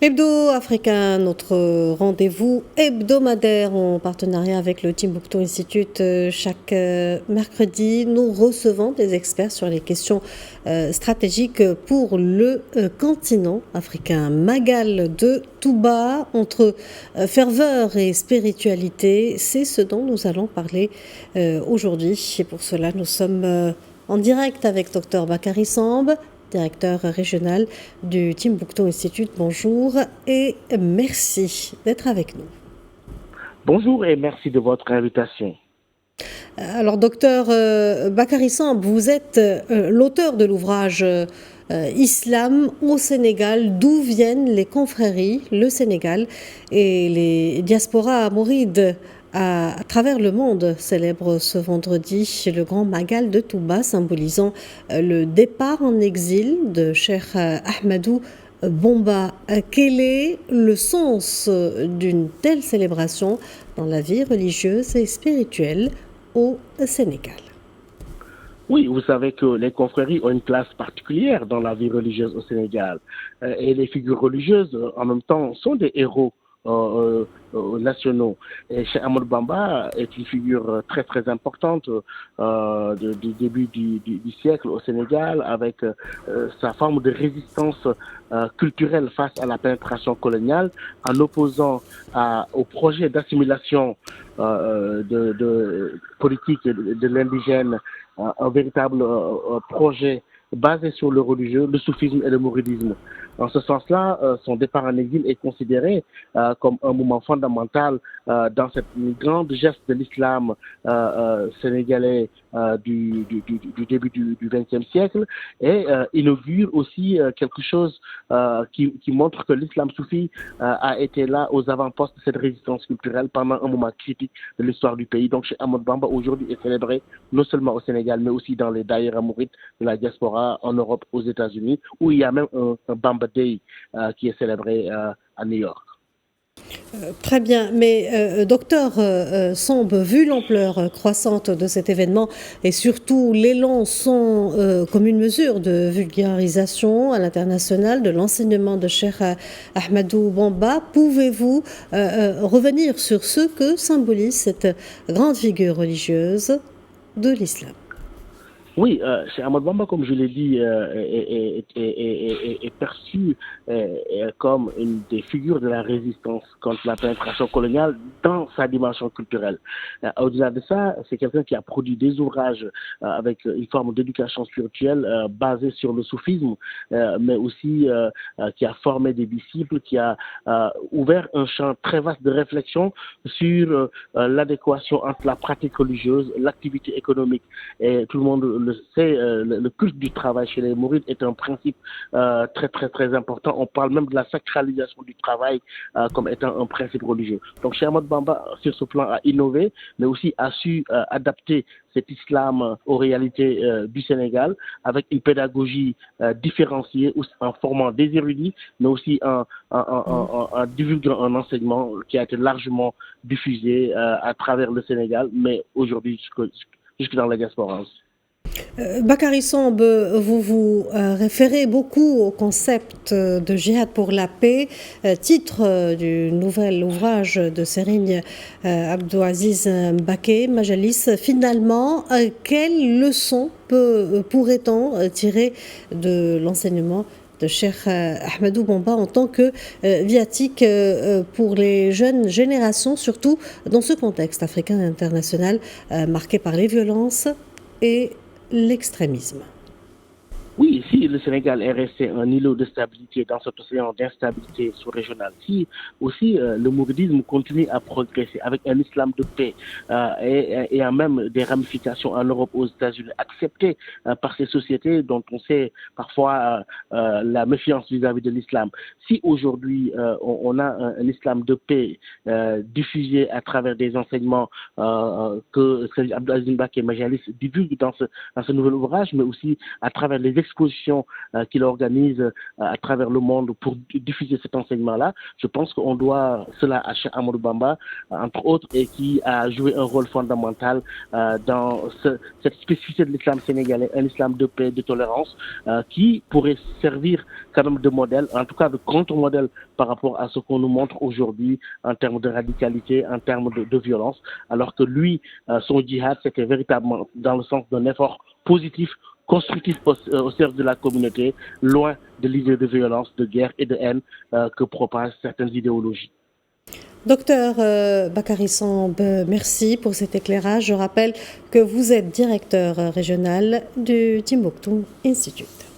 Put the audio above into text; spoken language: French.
Hebdo africain, notre rendez-vous hebdomadaire en partenariat avec le Timbuktu Institute. Chaque mercredi, nous recevons des experts sur les questions stratégiques pour le continent africain. Magal de Touba, entre ferveur et spiritualité, c'est ce dont nous allons parler aujourd'hui. Et pour cela, nous sommes en direct avec Dr Bakary Samb, directeur régional du Timbuktu Institute. Bonjour et merci d'être avec nous. Bonjour et merci de votre invitation. Alors, docteur Bakary Samb, vous êtes l'auteur de l'ouvrage Islam au Sénégal, d'où viennent les confréries, le Sénégal et les diasporas mourides à travers le monde célèbre ce vendredi le grand Magal de Touba, symbolisant le départ en exil de Cheikh Ahmadou Bamba. Quel est le sens d'une telle célébration dans la vie religieuse et spirituelle au Sénégal? Oui, vous savez que les confréries ont une place particulière dans la vie religieuse au Sénégal. Et les figures religieuses, en même temps, sont des héros nationaux. Et Cheikh Ahmadou Bamba est une figure très très importante du début du siècle au Sénégal, avec sa forme de résistance culturelle face à la pénétration coloniale, en opposant au projet d'assimilation de politique de l'indigène, un véritable projet basé sur le religieux, le soufisme et le mouridisme. En ce sens-là, son départ en exil est considéré comme un moment fondamental dans cette grande geste de l'islam sénégalais du début du XXe siècle, et inaugure aussi quelque chose qui montre que l'islam soufi a été là aux avant-postes de cette résistance culturelle pendant un moment critique de l'histoire du pays. Donc Cheikh Ahmadou Bamba aujourd'hui est célébré non seulement au Sénégal, mais aussi dans les daïras mourides de la diaspora en Europe, aux États-Unis, où il y a même un Bamba Day qui est célébré à New York. Très bien, mais docteur Samb, vu l'ampleur croissante de cet événement et surtout l'élan sans commune mesure de vulgarisation à l'international de l'enseignement de Cheikh Ahmadou Bamba, pouvez-vous revenir sur ce que symbolise cette grande figure religieuse de l'islam? Oui, Cheikh Ahmadou Bamba, comme je l'ai dit, est perçu comme une des figures de la résistance contre la pénétration coloniale dans sa dimension culturelle. Au-delà de ça, c'est quelqu'un qui a produit des ouvrages avec une forme d'éducation spirituelle basée sur le soufisme, mais aussi qui a formé des disciples, qui a ouvert un champ très vaste de réflexion sur l'adéquation entre la pratique religieuse, l'activité économique. Et tout le monde le sait, le culte du travail chez les mourides est un principe très très très important. On parle même de la sacralisation du travail comme étant un principe religieux. Donc Cheikh Ahmadou Bamba, sur ce plan, a innové, mais aussi a su adapter cet islam aux réalités du Sénégal, avec une pédagogie différenciée, en formant des érudits, mais aussi en divulguant un enseignement qui a été largement diffusé à travers le Sénégal, mais aujourd'hui jusque dans la diaspora aussi. Bakary Samb, vous vous référez beaucoup au concept de Jihad pour la paix, titre du nouvel ouvrage de Serigne Abdouaziz Mbacké Majalis. Finalement, quelle leçon pourrait-on tirer de l'enseignement de Cheikh Ahmadou Bamba en tant que viatique pour les jeunes générations, surtout dans ce contexte africain et international marqué par les violences et l'extrémisme? Oui, si le Sénégal est resté un îlot de stabilité dans cet océan d'instabilité sous-régionale, si aussi le mouridisme continue à progresser avec un islam de paix et a même des ramifications en Europe, aux États-Unis, accepté par ces sociétés dont on sait parfois la méfiance vis-à-vis de l'islam. Si aujourd'hui on a un islam de paix diffusé à travers des enseignements que Abdelaziz Mbacké Majalis divulgue dans ce nouvel ouvrage, mais aussi à travers les expositions expositions qu'il organise à travers le monde pour diffuser cet enseignement-là. Je pense qu'on doit cela à Cheikh Ahmadou Bamba, entre autres, et qui a joué un rôle fondamental dans cette spécificité de l'islam sénégalais, un islam de paix, de tolérance, qui pourrait servir quand même de modèle, en tout cas de contre-modèle par rapport à ce qu'on nous montre aujourd'hui en termes de radicalité, en termes de violence, alors que lui, son djihad, c'était véritablement dans le sens d'un effort positif, constructif au service de la communauté, loin de l'idée de violence, de guerre et de haine que propagent certaines idéologies. Docteur Bakary Samb, merci pour cet éclairage. Je rappelle que vous êtes directeur régional du Timbuktu Institute.